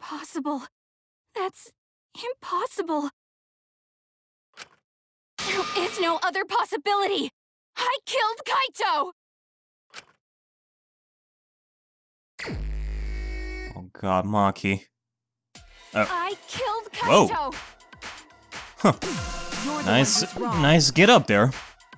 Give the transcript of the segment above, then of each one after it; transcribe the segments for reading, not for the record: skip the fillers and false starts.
Impossible. That's impossible. There is no other possibility. I killed Kaito! Oh god, Maki. I killed Kaito! Huh. Nice get up there,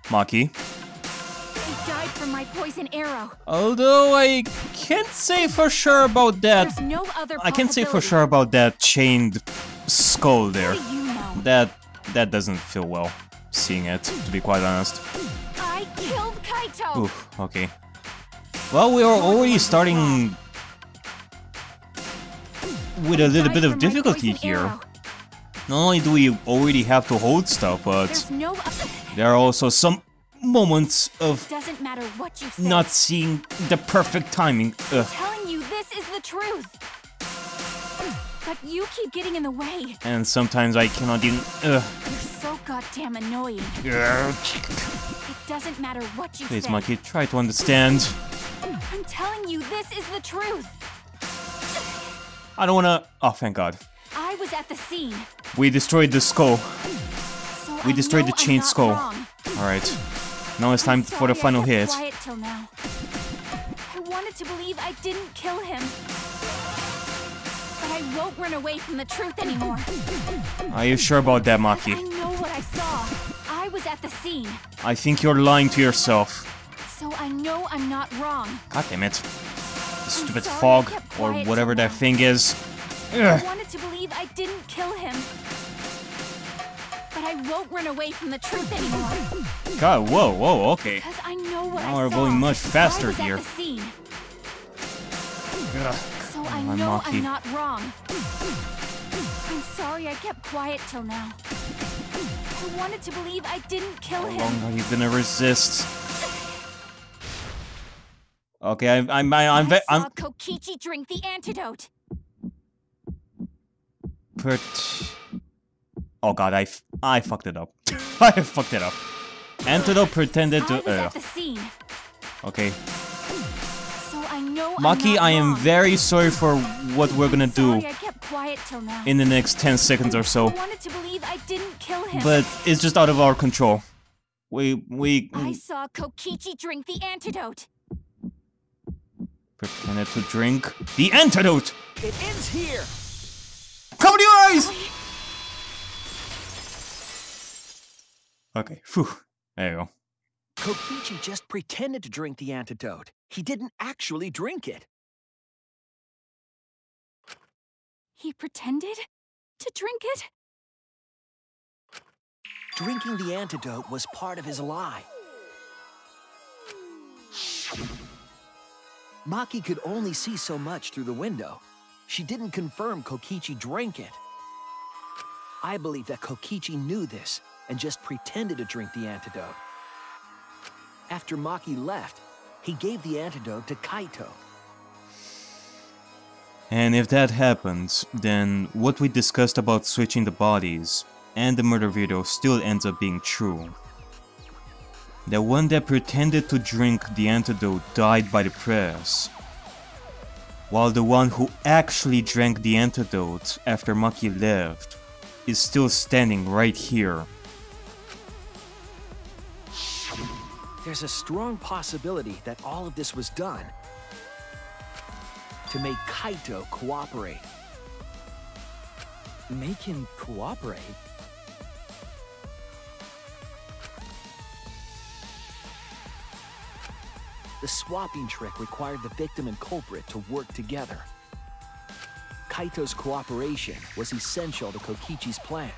Maki. He died from my poison arrow. Although I can't say for sure about that. There's no other I can't say for sure about that chained skull there. What do you know? That doesn't feel well, seeing it, to be quite honest. I killed Kaito! Oof, okay. Well, we are already starting with a little bit of difficulty here. Not only do we already have to hold stuff, but there are also some moments of doesn't matter what you say. Not seeing the perfect timing. I'm telling you, this is the truth. But you keep getting in the way. And sometimes I cannot even. You're so goddamn annoying. It doesn't matter what you Please, say. Maki, try to understand. I'm telling you, this is the truth. I don't wanna. Oh, thank God. I was at the scene. We destroyed the skull. So We destroyed the chained skull. Wrong. Alright. Now it's time for the final hit. Quiet till now. I wanted to believe I didn't kill him. But I won't run away from the truth anymore. Are you sure about that, Maki? I know what I saw. I was at the scene. I think you're lying to yourself. So I know I'm not wrong. God damn it. The stupid fog, or whatever that thing is. I wanted to believe I didn't kill him. But I won't run away from the truth anymore. God, whoa, okay. Because I know what Now I we're saw. going much faster I was here. At the scene. Ugh. So I on, know Maki. I'm not wrong. I'm sorry I kept quiet till now. I wanted to believe I didn't kill How long him. are you gonna resist? Okay, I'm saw Kokichi drink the antidote. Oh god, I fucked it up. I fucked it up. Antidote pretended to. I was at the scene. Okay, So I know Maki, I am very sorry for what we're gonna do I kept quiet till now. in the next 10 seconds or so. I wanted to believe I didn't kill him. But it's just out of our control. I saw Kokichi drink the antidote. Pretended to drink the antidote! It ends here! Cover your eyes! Okay, phew. There you go. Kokichi just pretended to drink the antidote. He didn't actually drink it. He pretended to drink it? Drinking the antidote was part of his lie. Maki could only see so much through the window. She didn't confirm Kokichi drank it. I believe that Kokichi knew this and just pretended to drink the antidote. After Maki left, he gave the antidote to Kaito. And if that happens, then what we discussed about switching the bodies and the murder video still ends up being true. The one that pretended to drink the antidote died by the press, while the one who actually drank the antidote after Maki left is still standing right here. There's a strong possibility that all of this was done to make Kaito cooperate. Make him cooperate? The swapping trick required the victim and culprit to work together. Kaito's cooperation was essential to Kokichi's plan.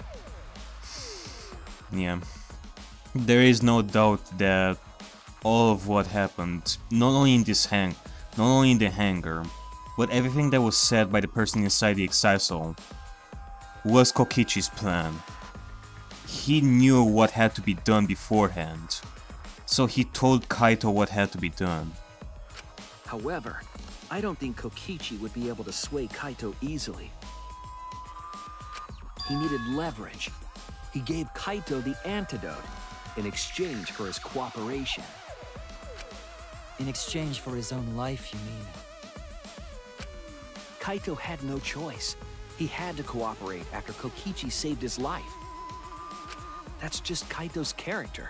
Yeah. There is no doubt that all of what happened, not only in the hangar, but everything that was said by the person inside the exisal, was Kokichi's plan. He knew what had to be done beforehand, so he told Kaito what had to be done. However, I don't think Kokichi would be able to sway Kaito easily. He needed leverage. He gave Kaito the antidote in exchange for his cooperation. In exchange for his own life, you mean? Kaito had no choice. He had to cooperate after Kokichi saved his life. That's just Kaito's character,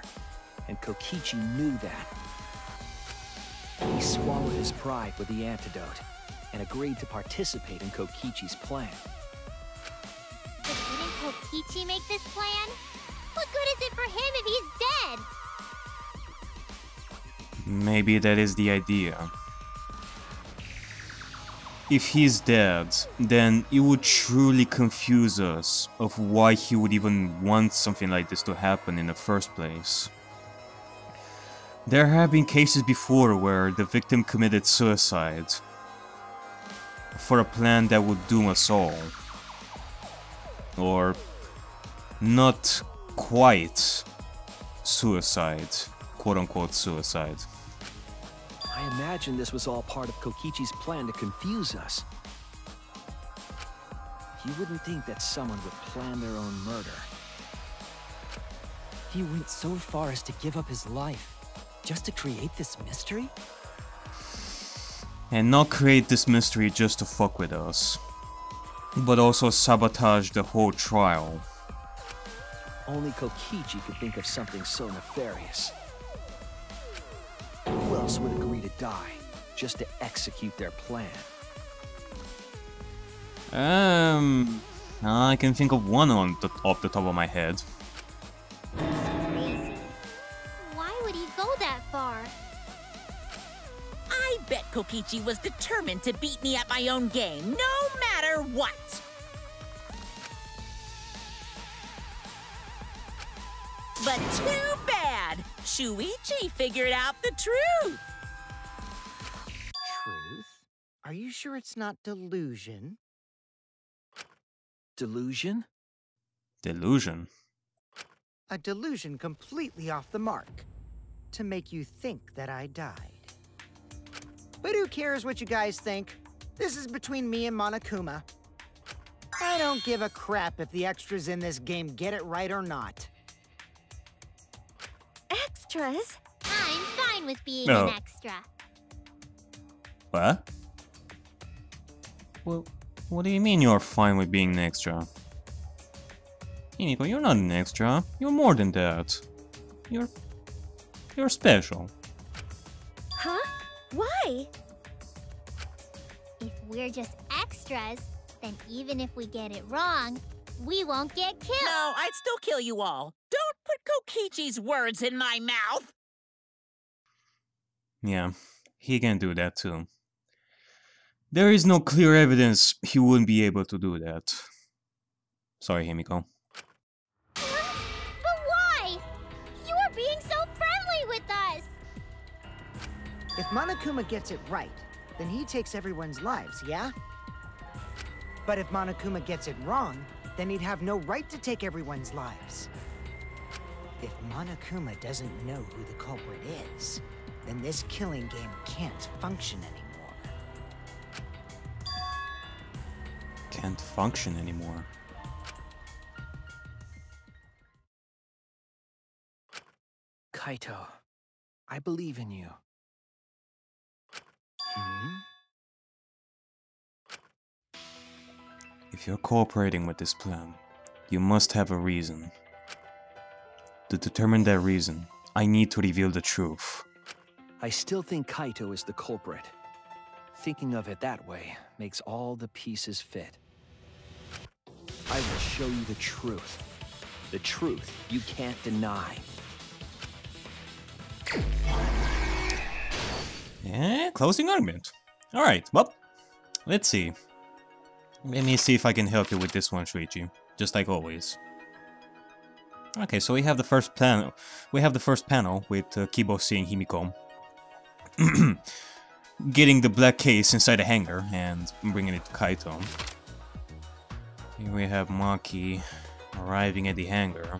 and Kokichi knew that. He swallowed his pride with the antidote and agreed to participate in Kokichi's plan. But didn't Kokichi make this plan? What good is it for him if he's dead? Maybe that is the idea. If he's dead, then it would truly confuse us of why he would even want something like this to happen in the first place. There have been cases before where the victim committed suicide for a plan that would doom us all. Or not quite suicide, quote-unquote suicide. I imagine this was all part of Kokichi's plan to confuse us. You wouldn't think that someone would plan their own murder. He went so far as to give up his life, just to create this mystery? And not create this mystery just to fuck with us, but also sabotage the whole trial. Only Kokichi could think of something so nefarious. Who else would agree to die just to execute their plan? I can think of one off the top of my head. Crazy. Why would he go that far? I bet Kokichi was determined to beat me at my own game, no matter what! But too bad! Shuichi figured out the truth! Truth? Are you sure it's not delusion? Delusion? Delusion. A delusion completely off the mark. To make you think that I died. But who cares what you guys think? This is between me and Monokuma. I don't give a crap if the extras in this game get it right or not. Extras? I'm fine with being No. an extra. What? Well, what do you mean you're fine with being an extra? Himiko, you're not an extra. You're more than that. You're special. Huh? Why? If we're just extras, then even if we get it wrong, we won't get killed. No, I'd still kill you all. Don't put Kokichi's words in my mouth! Yeah, he can do that too. There is no clear evidence he wouldn't be able to do that. Sorry, Himiko. But why? You are being so friendly with us! If Monokuma gets it right, then he takes everyone's lives, yeah? But if Monokuma gets it wrong, then he'd have no right to take everyone's lives. If Monokuma doesn't know who the culprit is, then this killing game can't function anymore. Can't function anymore. Kaito, I believe in you. If you're cooperating with this plan, you must have a reason. To determine that reason, I need to reveal the truth. I still think Kaito is the culprit. Thinking of it that way makes all the pieces fit. I will show you the truth. The truth you can't deny. Yeah, closing argument. Alright, well, let's see. Let me see if I can help you with this one, Shuichi. Just like always. Okay, so we have the first panel. We have the first panel with Kibo seeing Himiko getting the black case inside a hangar and bringing it to Kaito. Here we have Maki arriving at the hangar.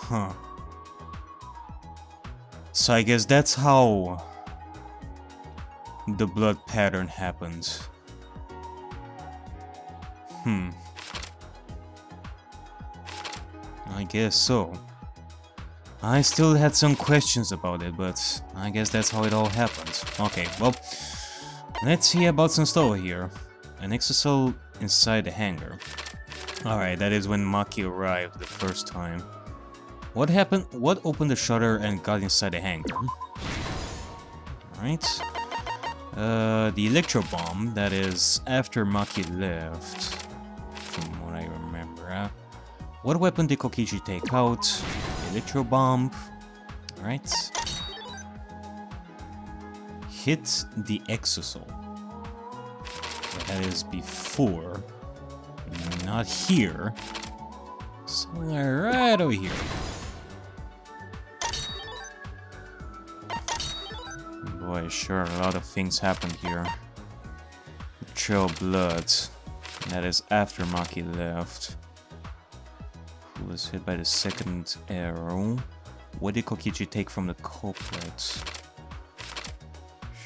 Huh. So I guess that's how the blood pattern happens. I guess so. I still had some questions about it, but I guess that's how it all happens. Okay, well, let's see about some stuff here. An exocell inside the hangar. Alright, that is when Maki arrived the first time. What happened? What opened the shutter and got inside the hangar? Alright. The electro bomb, that is after Maki left. From what I remember. What weapon did Kokichi take out? Electro bomb. Alright. Hit the exocell. That is before. Not here. Somewhere right over here. Boy, sure, a lot of things happened here. The trail of blood. That is after Maki left. Who was hit by the second arrow? What did Kokichi take from the culprit?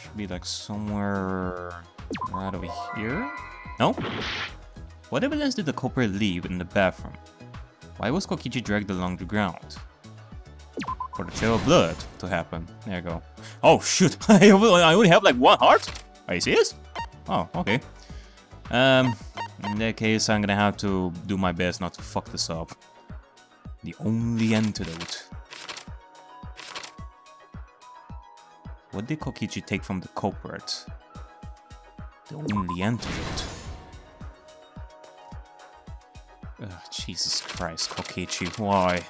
Should be like somewhere right over here? No? What evidence did the culprit leave in the bathroom? Why was Kokichi dragged along the ground? For the trail of blood to happen. There you go. Oh shoot! I only have like one heart? Are you serious? Oh, okay. In that case, I'm gonna have to do my best not to fuck this up. The only antidote. What did Kokichi take from the culprit? The only antidote. Ugh, Jesus Christ, Kokichi, why?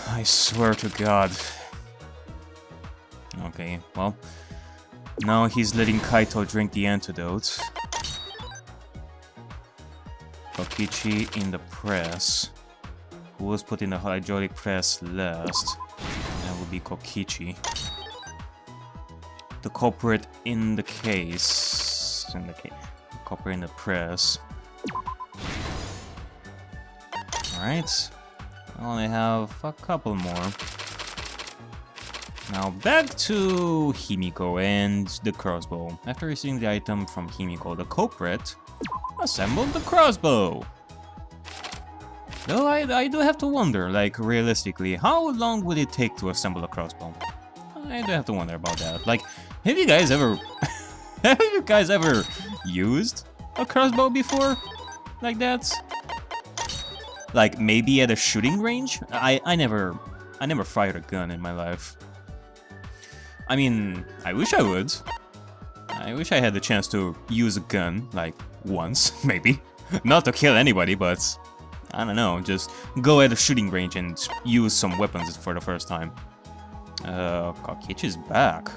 I swear to God. Okay, well, now he's letting Kaito drink the antidote. Kokichi in the press. Who was put in the hydraulic press last? That would be Kokichi. The culprit in the case. Culprit in the press. Alright. I only have a couple more. Now back to Himiko and the crossbow. After receiving the item from Himiko, the culprit assembled the crossbow. Though I do have to wonder, like, realistically, how long would it take to assemble a crossbow? I do have to wonder about that. Like, have you guys ever used a crossbow before? Like that? Like, maybe at a shooting range? I never fired a gun in my life. I mean, I wish I would. I wish I had the chance to use a gun, like, once, maybe. Not to kill anybody, but I don't know, just go at a shooting range and use some weapons for the first time. Kokichi's back.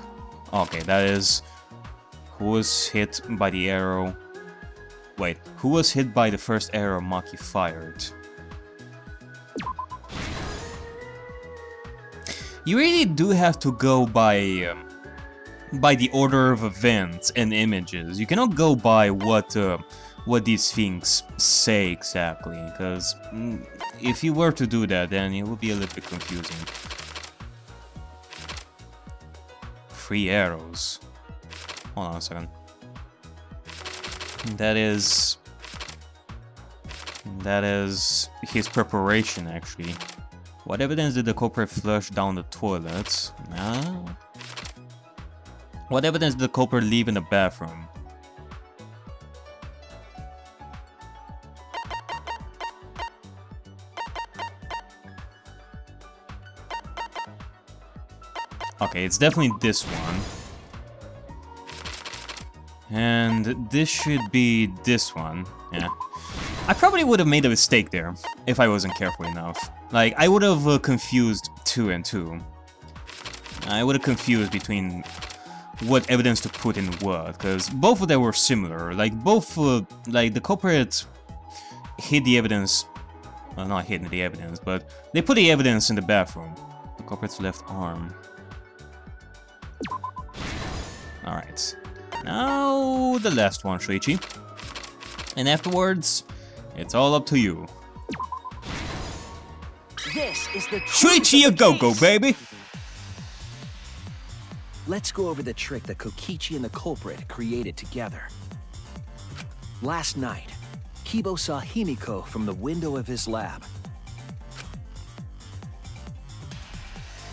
Okay, that is... Who was hit by the arrow? Wait, who was hit by the first arrow Maki fired? You really do have to go by the order of events and images. You cannot go by what these things say exactly, because if you were to do that, then it would be a little bit confusing. 3 arrows. Hold on a second. That is his preparation, actually. What evidence did the culprit flush down the toilet? What evidence did the culprit leave in the bathroom? Okay, it's definitely this one. And this should be this one. Yeah. I probably would have made a mistake there if I wasn't careful enough. Like, I would have confused 2 and 2. I would have confused between what evidence to put in what, because both of them were similar. Like, both, like, the culprit hid the evidence. Well, not hidden the evidence, but they put the evidence in the bathroom. The culprit's left arm. Alright. Now, the last one, Shuichi. And afterwards, it's all up to you. is the Shuichi a go-go, baby! Let's go over the trick that Kokichi and the culprit created together. Last night, Kibo saw Himiko from the window of his lab.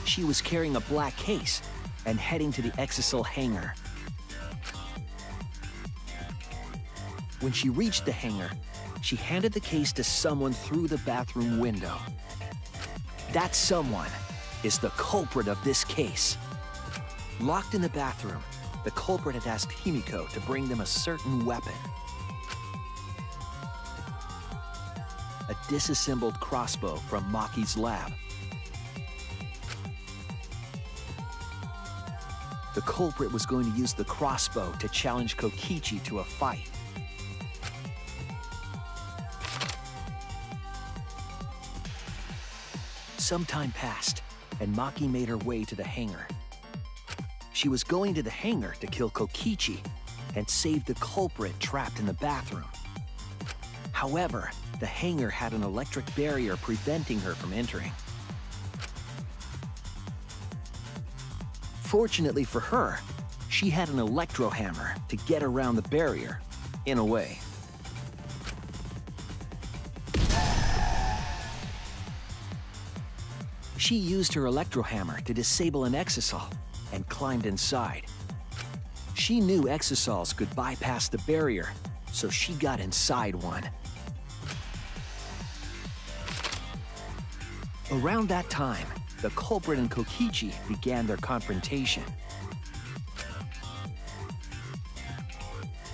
She was carrying a black case and heading to the Exisal hangar. When she reached the hangar, she handed the case to someone through the bathroom window. That someone is the culprit of this case. Locked in the bathroom, the culprit had asked Himiko to bring them a certain weapon. A disassembled crossbow from Maki's lab. The culprit was going to use the crossbow to challenge Kokichi to a fight. Some time passed, and Maki made her way to the hangar. She was going to the hangar to kill Kokichi and save the culprit trapped in the bathroom. However, the hangar had an electric barrier preventing her from entering. Fortunately for her, she had an electro hammer to get around the barrier, in a way. She used her electro hammer to disable an exisal and climbed inside. She knew exisals could bypass the barrier, so she got inside one. Around that time, the culprit and Kokichi began their confrontation.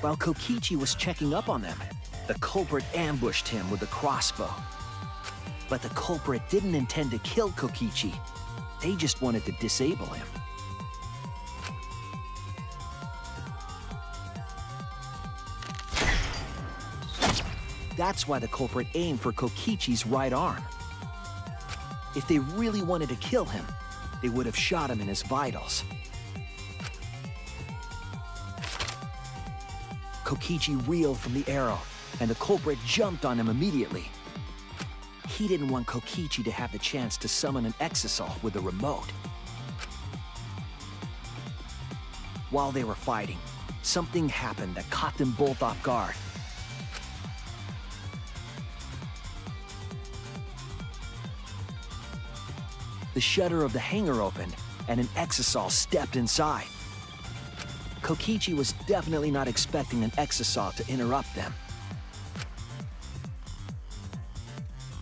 While Kokichi was checking up on them, the culprit ambushed him with a crossbow. But the culprit didn't intend to kill Kokichi. They just wanted to disable him. That's why the culprit aimed for Kokichi's right arm. If they really wanted to kill him, they would have shot him in his vitals. Kokichi reeled from the arrow, and the culprit jumped on him immediately. He didn't want Kokichi to have the chance to summon an exisal with a remote. While they were fighting, something happened that caught them both off guard. The shutter of the hangar opened, and an exisal stepped inside. Kokichi was definitely not expecting an exisal to interrupt them.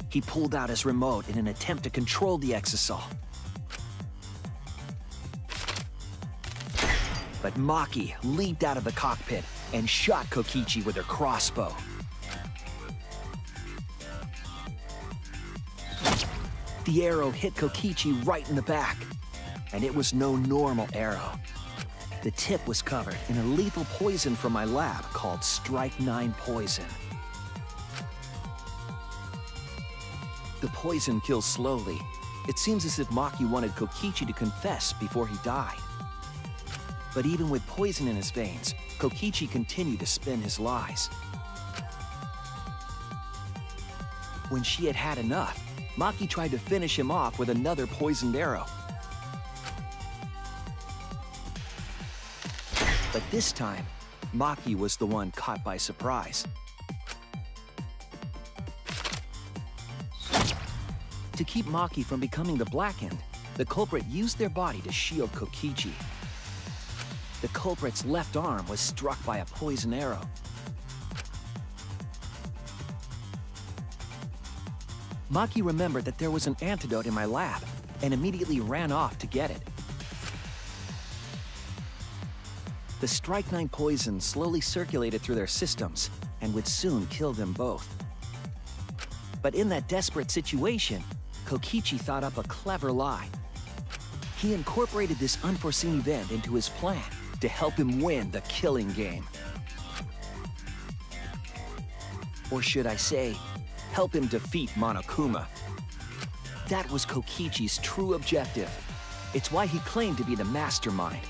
He pulled out his remote in an attempt to control the exisal. But Maki leaped out of the cockpit and shot Kokichi with her crossbow. The arrow hit Kokichi right in the back, and it was no normal arrow. The tip was covered in a lethal poison from my lab called Strike 9 poison. The poison kills slowly. It seems as if Maki wanted Kokichi to confess before he died. But even with poison in his veins, Kokichi continued to spin his lies. When she had had enough, Maki tried to finish him off with another poisoned arrow. But this time, Maki was the one caught by surprise. To keep Maki from becoming the Blackened, the culprit used their body to shield Kokichi. The culprit's left arm was struck by a poison arrow. Maki remembered that there was an antidote in my lab and immediately ran off to get it. The Strike 9 poison slowly circulated through their systems and would soon kill them both. But in that desperate situation, Kokichi thought up a clever lie. He incorporated this unforeseen event into his plan to help him win the killing game. Or should I say, help him defeat Monokuma. That was Kokichi's true objective. It's why he claimed to be the mastermind.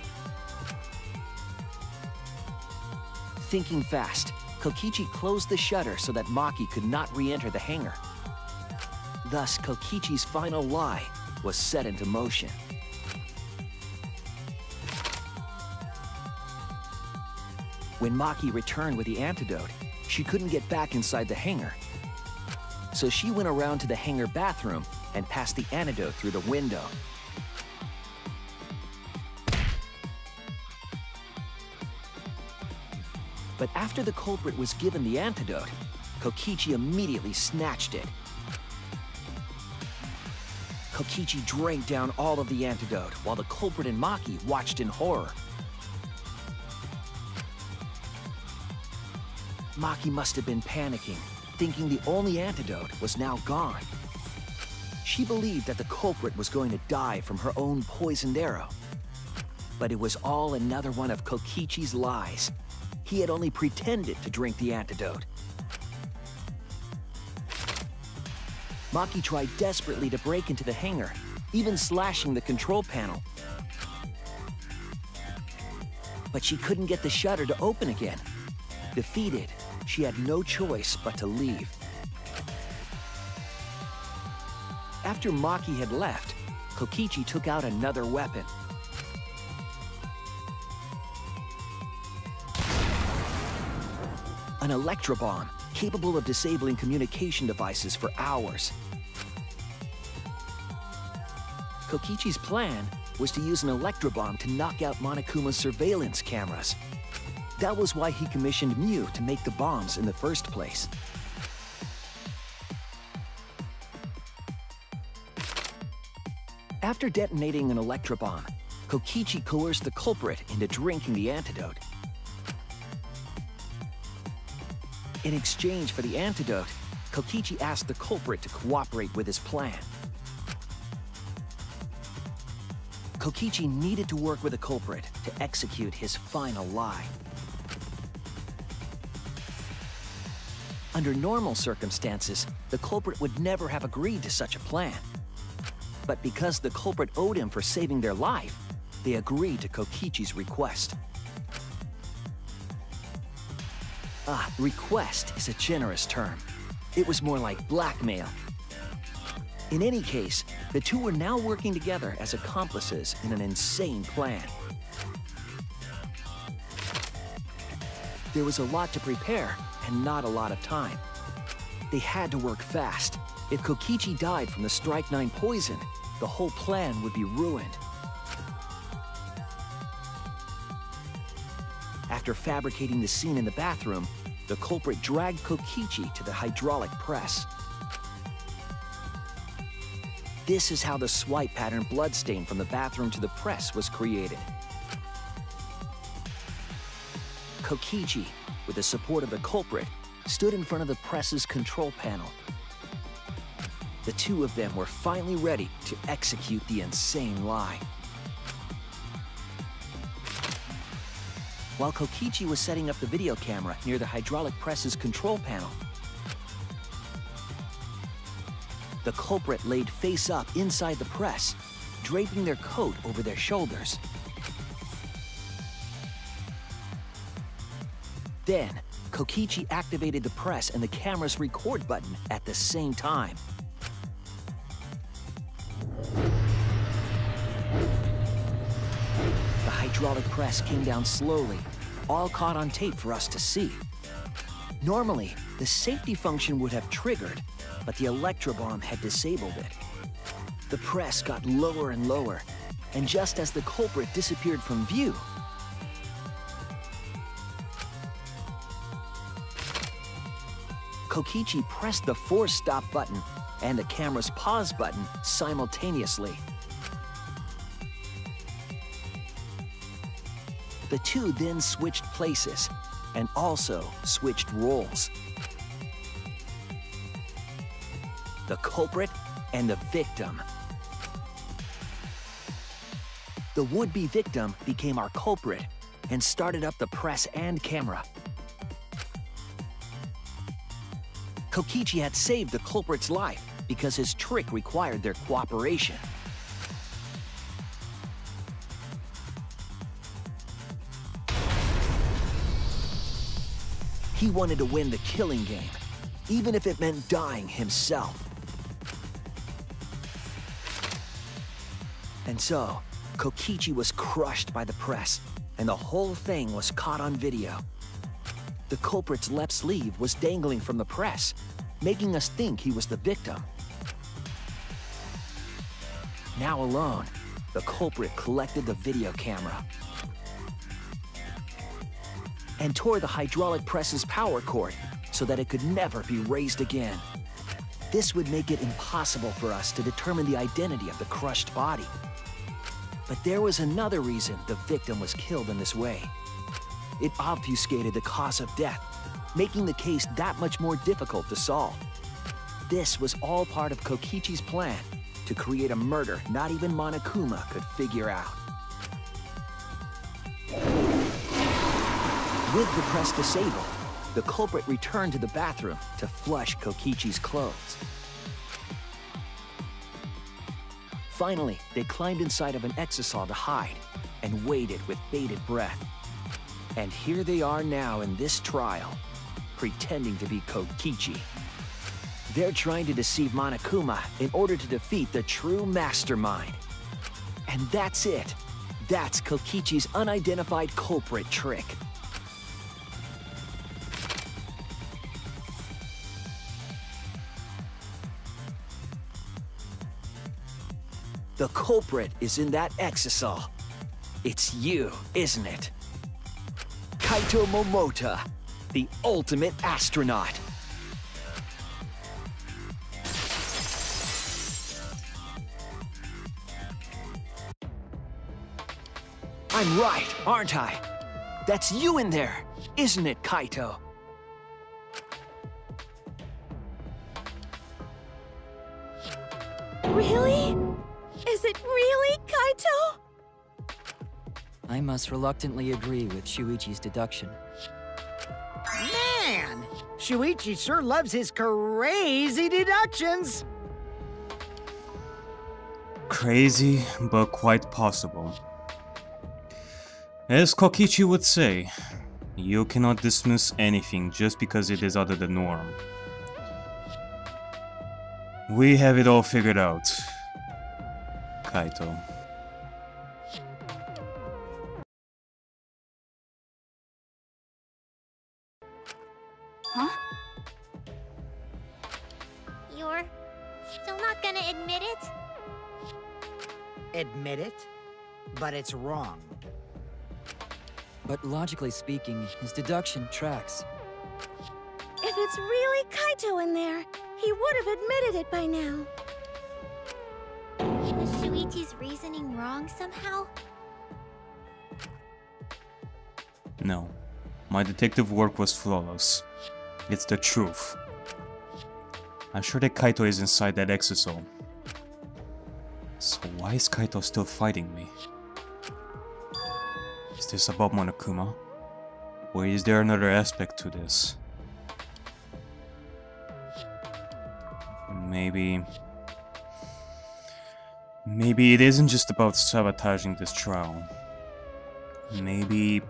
Thinking fast, Kokichi closed the shutter so that Maki could not re-enter the hangar. Thus, Kokichi's final lie was set into motion. When Maki returned with the antidote, she couldn't get back inside the hangar. So she went around to the hangar bathroom and passed the antidote through the window. But after the culprit was given the antidote, Kokichi immediately snatched it. Kokichi drank down all of the antidote while the culprit and Maki watched in horror. Maki must have been panicking, thinking the only antidote was now gone. She believed that the culprit was going to die from her own poisoned arrow. But it was all another one of Kokichi's lies. He had only pretended to drink the antidote. Maki tried desperately to break into the hangar, even slashing the control panel. But she couldn't get the shutter to open again. Defeated, she had no choice but to leave. After Maki had left, Kokichi took out another weapon. An electrobomb, capable of disabling communication devices for hours. Kokichi's plan was to use an electrobomb to knock out Monokuma's surveillance cameras. That was why he commissioned Mew to make the bombs in the first place. After detonating an electrobomb, Kokichi coerced the culprit into drinking the antidote. In exchange for the antidote, Kokichi asked the culprit to cooperate with his plan. Kokichi needed to work with the culprit to execute his final lie. Under normal circumstances, the culprit would never have agreed to such a plan. But because the culprit owed him for saving their life, they agreed to Kokichi's request. Request is a generous term. It was more like blackmail. In any case, the two were now working together as accomplices in an insane plan. There was a lot to prepare and not a lot of time. They had to work fast. If Kokichi died from the Strike 9 poison, the whole plan would be ruined. After fabricating the scene in the bathroom, the culprit dragged Kokichi to the hydraulic press. This is how the swipe pattern bloodstain from the bathroom to the press was created. Kokichi, with the support of the culprit, stood in front of the press's control panel. The two of them were finally ready to execute the insane lie. While Kokichi was setting up the video camera near the hydraulic press's control panel, the culprit laid face up inside the press, draping their coat over their shoulders. Then, Kokichi activated the press and the camera's record button at the same time. The hydraulic press came down slowly, all caught on tape for us to see. Normally, the safety function would have triggered, but the electrobomb had disabled it. The press got lower and lower, and just as the culprit disappeared from view, Kokichi pressed the force stop button and the camera's pause button simultaneously. The two then switched places and also switched roles. The culprit and the victim. The would-be victim became our culprit and started up the press and camera. Kokichi had saved the culprit's life because his trick required their cooperation. He wanted to win the killing game, even if it meant dying himself. And so, Kokichi was crushed by the press, and the whole thing was caught on video. The culprit's left sleeve was dangling from the press, making us think he was the victim. Now alone, the culprit collected the video camera and tore the hydraulic press's power cord so that it could never be raised again. This would make it impossible for us to determine the identity of the crushed body. But there was another reason the victim was killed in this way. It obfuscated the cause of death, making the case that much more difficult to solve. This was all part of Kokichi's plan to create a murder not even Monokuma could figure out. With the press disabled, the culprit returned to the bathroom to flush Kokichi's clothes. Finally, they climbed inside of an exisal to hide and waited with bated breath. And here they are now in this trial, pretending to be Kokichi. They're trying to deceive Monokuma in order to defeat the true mastermind. And that's it. That's Kokichi's unidentified culprit trick. The culprit is in that exisal. It's you, isn't it? Kaito Momota, the ultimate astronaut. I'm right, aren't I? That's you in there, isn't it, Kaito? Really? Is it really Kaito? I must reluctantly agree with Shuichi's deduction. Man! Shuichi sure loves his crazy deductions! Crazy, but quite possible. As Kokichi would say, you cannot dismiss anything just because it is out of the norm. We have it all figured out, Kaito. Huh? You're still not gonna admit it? Admit it? But it's wrong. But logically speaking, his deduction tracks. If it's really Kaito in there, he would have admitted it by now. Was Shuichi's reasoning wrong somehow? No. My detective work was flawless. It's the truth. I'm sure that Kaito is inside that exisal. So why is Kaito still fighting me? Is this about Monokuma? Or is there another aspect to this? Maybe it isn't just about sabotaging this trial. Maybe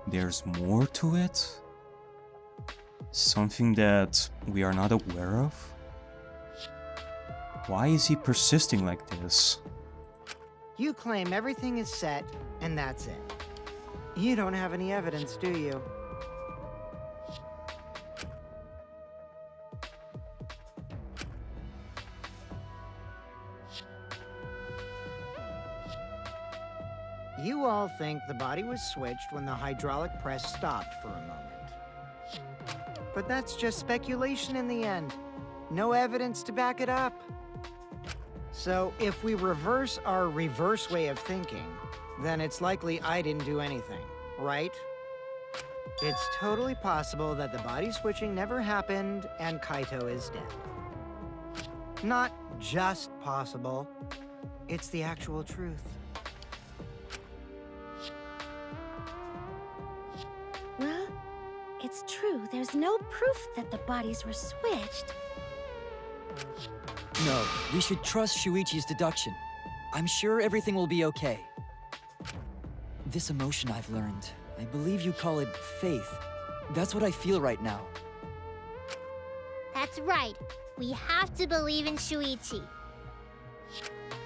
there's more to it? Something that we are not aware of? Why is he persisting like this? You claim everything is set, and that's it. You don't have any evidence, do you? You all think the body was switched when the hydraulic press stopped for a moment. But that's just speculation in the end. No evidence to back it up. So if we reverse our reverse way of thinking, then it's likely I didn't do anything, right? It's totally possible that the body switching never happened and Kaito is dead. Not just possible, it's the actual truth. Well, it's true. There's no proof that the bodies were switched. No, we should trust Shuichi's deduction. I'm sure everything will be okay. This emotion I've learned, I believe you call it faith. That's what I feel right now. That's right. We have to believe in Shuichi.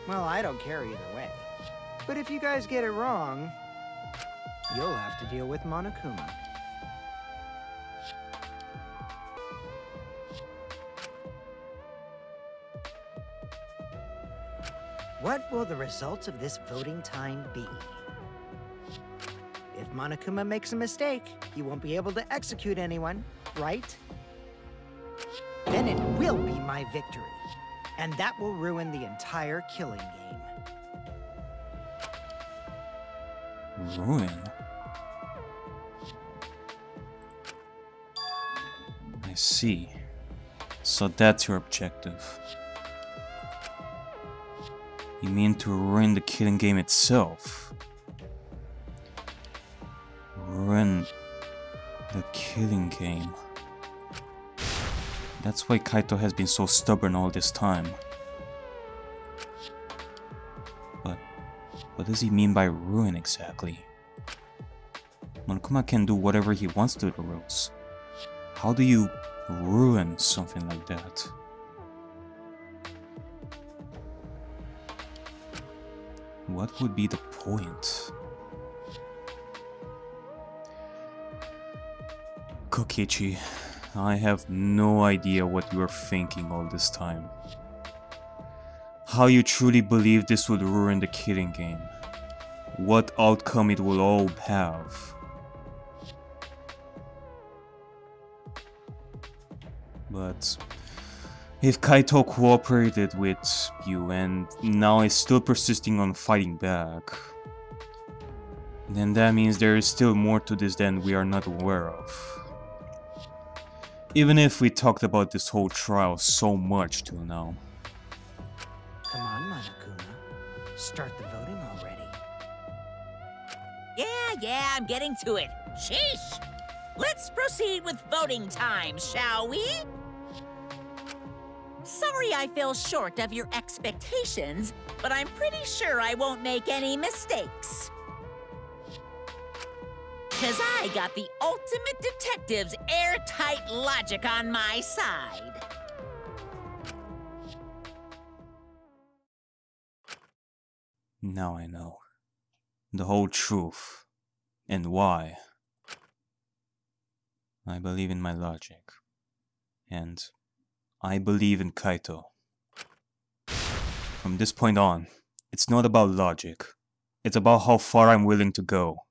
Well, I don't care either way. But if you guys get it wrong, you'll have to deal with Monokuma. What will the results of this voting time be? If Monokuma makes a mistake, he won't be able to execute anyone, right? Then it will be my victory, and that will ruin the entire killing game. Ruin? I see. So that's your objective. You mean to ruin the killing game itself? Ruin the killing game. That's why Kaito has been so stubborn all this time. But what does he mean by ruin exactly? Monokuma can do whatever he wants to the rules. How do you ruin something like that? What would be the point? Kokichi, I have no idea what you are thinking all this time. How you truly believe this would ruin the killing game. What outcome it will all have. But if Kaito cooperated with you and now is still persisting on fighting back, then that means there is still more to this than we are not aware of. Even if we talked about this whole trial so much till now. Come on, Monokuma. Start the voting already. Yeah, I'm getting to it. Sheesh! Let's proceed with voting time, shall we? Sorry I fell short of your expectations, but I'm pretty sure I won't make any mistakes. 'Cause I got the ultimate detective's airtight logic on my side. Now I know. The whole truth. And why. I believe in my logic. And I believe in Kaito. From this point on, it's not about logic. It's about how far I'm willing to go.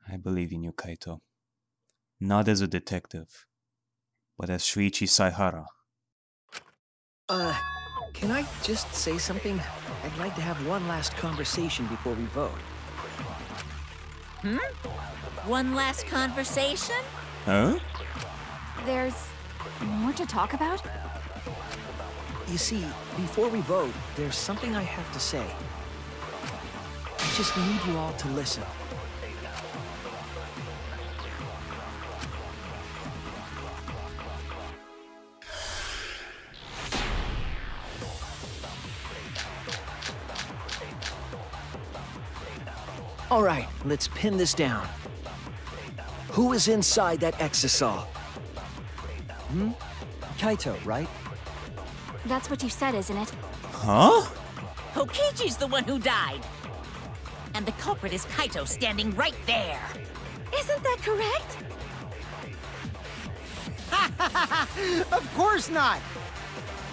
I believe in you, Kaito. Not as a detective, but as Shuichi Saihara. Can I just say something? I'd like to have one last conversation before we vote. One last conversation? Huh? There's more to talk about? You see, before we vote, there's something I have to say. I just need you all to listen. All right, let's pin this down. Who is inside that exisal? Kaito, right? That's what you said, isn't it? Huh? Kokichi's the one who died. And the culprit is Kaito standing right there. Isn't that correct? Of course not!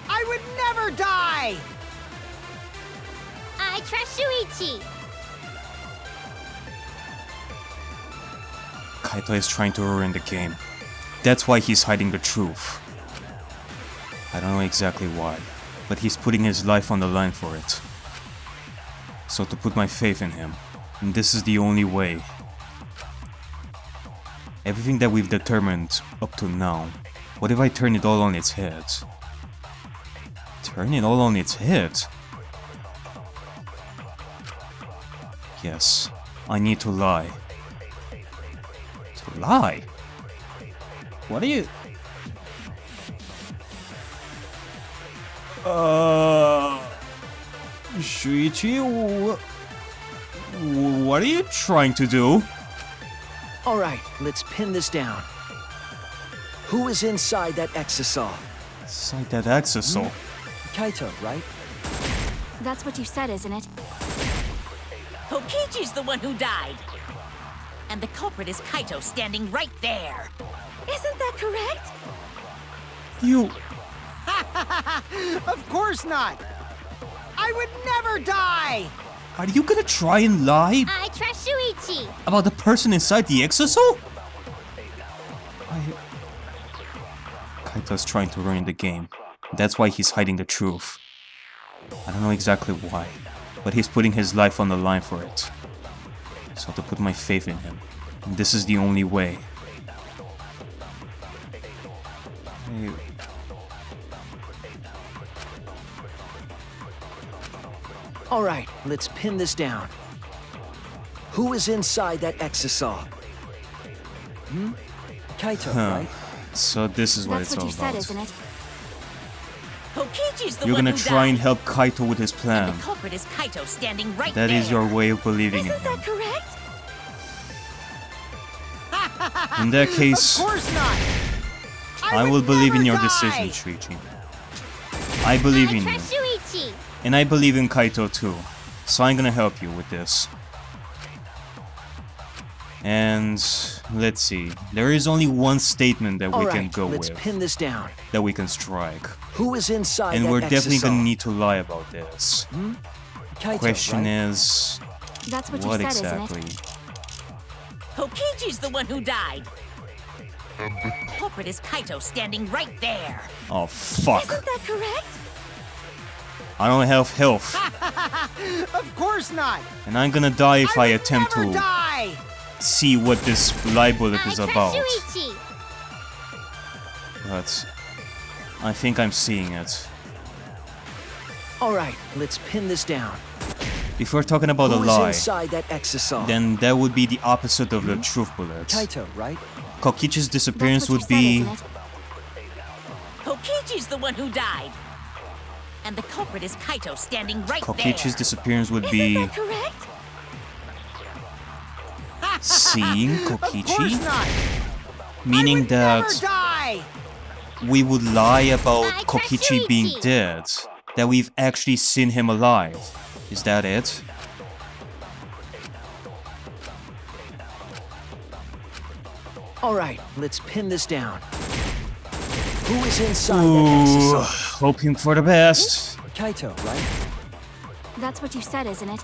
I would never die! I trust Shuichi. Kaito is trying to ruin the game. That's why he's hiding the truth. I don't know exactly why, but he's putting his life on the line for it. So to put my faith in him, and this is the only way. Everything that we've determined up to now, what if I turn it all on its head? Turn it all on its head? Yes, I need to lie. To lie? What are you... Shuichi, what are you trying to do? All right, let's pin this down. Who is inside that exisal? Inside that exisal? Kaito, right? That's what you said, isn't it? Kokichi's the one who died. And the culprit is Kaito standing right there. Isn't that correct? You... Of course not! I would never die! Are you gonna try and lie I trust Shuichi. about the person inside the exosol? Kaito's trying to ruin the game. That's why he's hiding the truth. I don't know exactly why, but he's putting his life on the line for it. So to put my faith in him. And this is the only way. Hey. All right, let's pin this down. Who is inside that exisal? Kaito, Huh. right? So this is what That's it's what all you said, about. isn't it? Kokichi's the You're one gonna who try died. and help Kaito with his And plan. the culprit is Kaito standing right That there. is your way of believing in Isn't him. that correct? In that Of case, course not! I would will believe in never your die! decision, Shuichi. I believe I in you. trust Shuichi. And I believe in Kaito too. So I'm gonna help you with this. And let's see. There is only one statement that All we right, can go let's with. pin this down. That we can strike. Who is inside And that we're definitely gonna exisal? need to lie about this. Kaito, Question right? is, That's what you what said, exactly? isn't it? Kokichi's the one who died. And the culprit is Kaito standing right there. Oh fuck. Isn't that correct? I don't have health. Of course not! And I'm gonna die if I would attempt never to die! see what this lie bullet I is trust about. Shuichi. But I think I'm seeing it. All right, let's pin this down. If we're talking about a Who is lie, inside that exisal? then that would be the opposite of the truth bullet. Kaito, right? Kokichi's That's disappearance what would you be... said, isn't it? Kokichi's the one who died. And the culprit is Kaito standing right Kokichi's there. disappearance would Isn't be that correct? seeing Of course Kokichi, not! meaning Never that die! we would lie about I trust Kokichi being Shuichi. dead, that we've actually seen him alive. Is that it? All right, let's pin this down. Who is inside that Ooh, exisal? hoping for the best. Kaito, right? That's what you said, isn't it?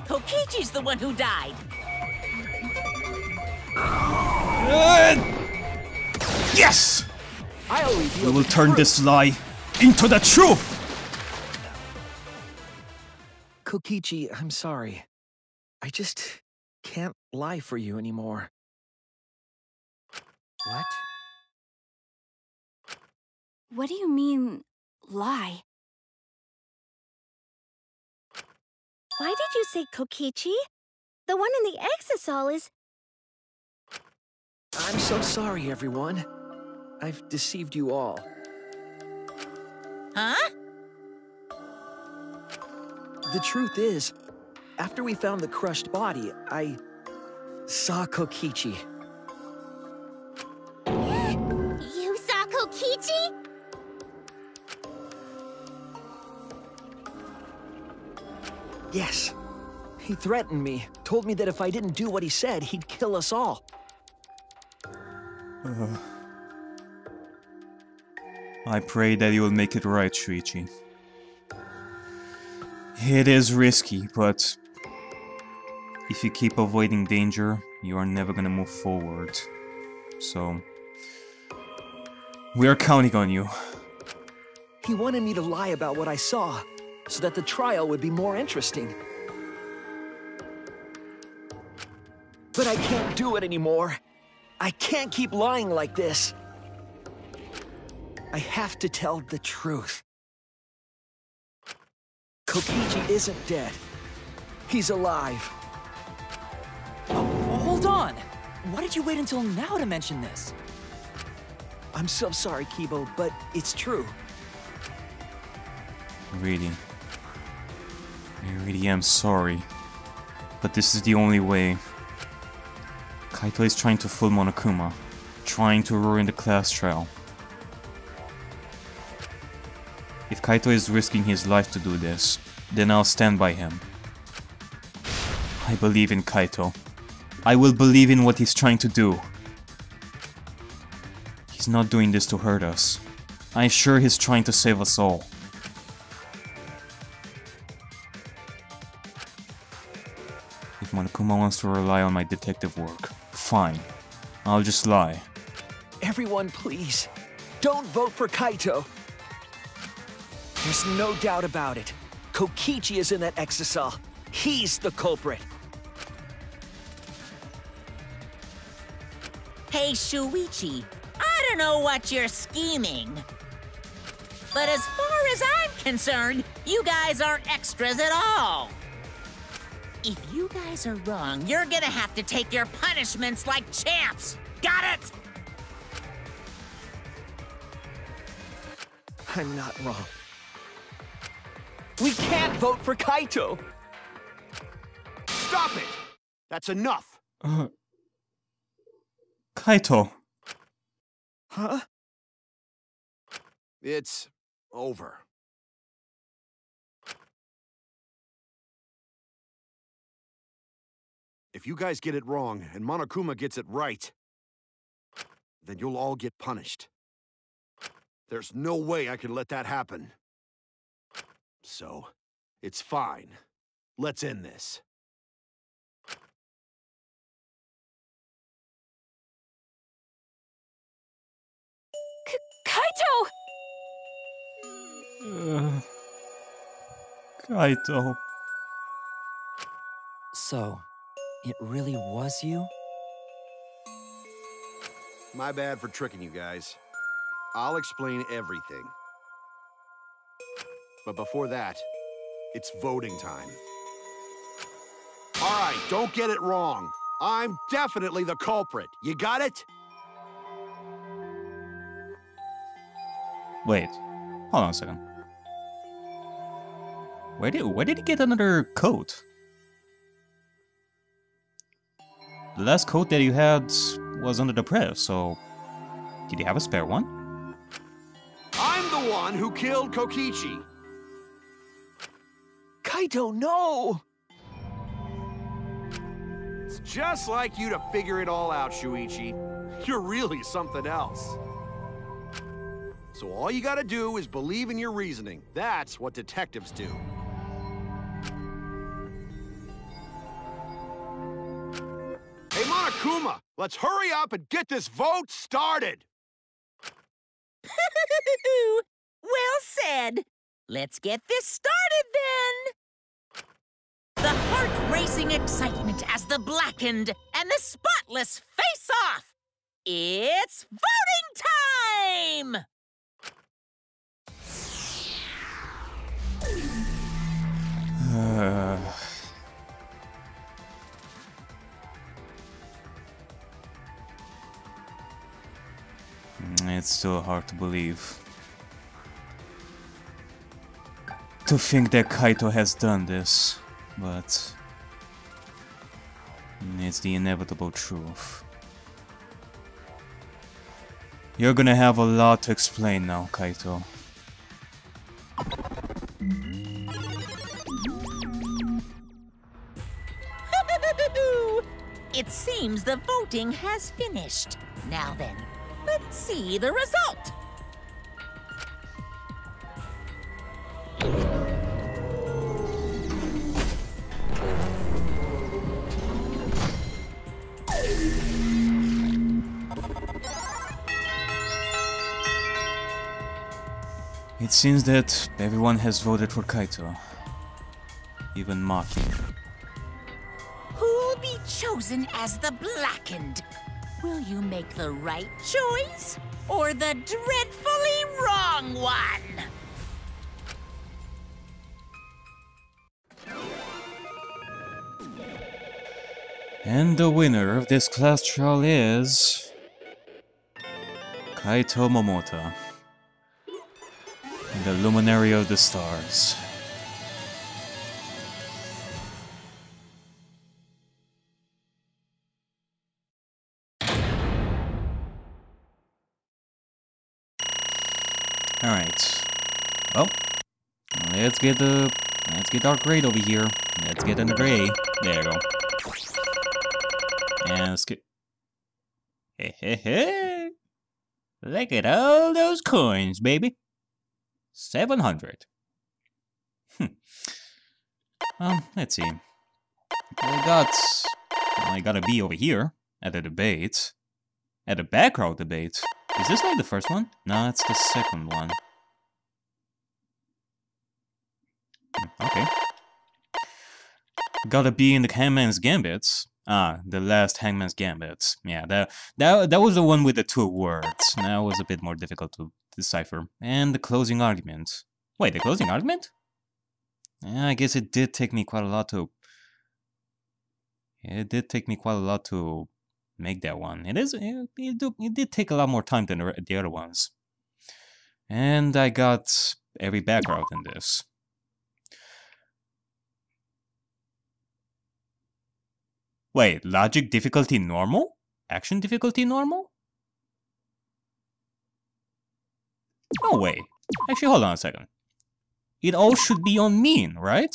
Kokichi's the one who died. Yes! I'll We reveal will the turn truth. this lie into the truth! Kokichi, I'm sorry. I just can't lie for you anymore. What? What do you mean, lie? Why did you say Kokichi? The one in the exisal is... I'm so sorry, everyone. I've deceived you all. Huh? The truth is, after we found the crushed body, I saw Kokichi. You saw Kokichi? Yes. He threatened me, told me that if I didn't do what he said, he'd kill us all. I pray that you will make it right, Shuichi. It is risky, but if you keep avoiding danger, you are never gonna move forward. So, we are counting on you. He wanted me to lie about what I saw, so that the trial would be more interesting. But I can't do it anymore. I can't keep lying like this. I have to tell the truth. Kokichi isn't dead. He's alive. Oh, hold on! Why did you wait until now to mention this? I'm so sorry, Kibo, but it's true. Really. I really am sorry. But this is the only way. Kaito is trying to fool Monokuma. Trying to ruin the class trial. If Kaito is risking his life to do this, then I'll stand by him. I believe in Kaito. I will believe in what he's trying to do. He's not doing this to hurt us. I'm sure he's trying to save us all. If Monokuma wants to rely on my detective work, fine. I'll just lie. Everyone, please, don't vote for Kaito. There's no doubt about it. Kokichi is in that exisal. He's the culprit. Hey, Shuichi, I don't know what you're scheming. But as far as I'm concerned, you guys aren't extras at all. If you guys are wrong, you're gonna have to take your punishments like champs. Got it? I'm not wrong. We can't vote for Kaito! Stop it! That's enough! Kaito! Huh? It's over. If you guys get it wrong and Monokuma gets it right, then you'll all get punished. There's no way I can let that happen. So, it's fine. Let's end this. Kaito! Kaito. So, it really was you? My bad for tricking you guys. I'll explain everything. But before that, it's voting time. All right, don't get it wrong. I'm definitely the culprit. You got it? Wait, hold on a second. Where did he get another coat? The last coat that you had was under the press, so did you have a spare one? I'm the one who killed Kokichi. Kaito, no! It's just like you to figure it all out, Shuichi. You're really something else. So all you gotta do is believe in your reasoning. That's what detectives do. Hey, Monokuma, let's hurry up and get this vote started! Well said. Let's get this started then. The heart-racing excitement as the blackened and the spotless face off. It's voting time! It's still hard to believe. To think that Kaito has done this, but it's the inevitable truth. You're gonna have a lot to explain now, Kaito. It seems the voting has finished. Now then, let's see the result. It seems that everyone has voted for Kaito. Even Maki. Who'll be chosen as the blackened? Will you make the right choice or the dreadfully wrong one? And the winner of this class trial is Kaito Momota, the Luminary of the Stars. Alright, Well, let's get our grade over here. Let's get in the gray. There you go. And let's get... Hey. Look at all those coins, baby. 700. Let's see. I got a B over here at the debate. At the background debate. Is this like the first one? No, it's the second one. Okay. Got a B in the Hangman's Gambits. Ah, the last Hangman's Gambits. Yeah, that was the one with the 2 words. That was a bit more difficult to decipher. And the closing argument. Wait, the closing argument? Yeah, I guess it did take me quite a lot to... It did take me quite a lot to make that one. It did take a lot more time than the other ones. And I got every background in this. Wait, logic difficulty normal? Action difficulty normal? No way. Actually, hold on a second. It all should be on mean, right?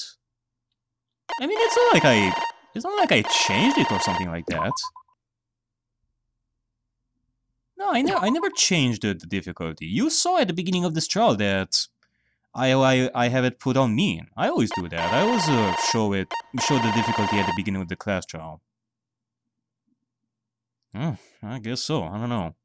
I mean, it's not like I changed it or something like that. No, I never changed the difficulty. You saw at the beginning of this trial that I have it put on mean. I always do that. I always show the difficulty at the beginning of the class trial. I guess so. I don't know.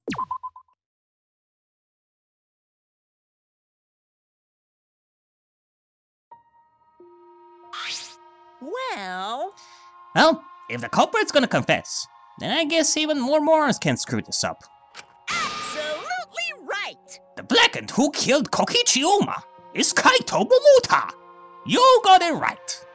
Well, if the culprit's gonna confess, then I guess even more morons can't screw this up. absolutely right. The blackened who killed Kokichi is Kaito Momota. You got it right.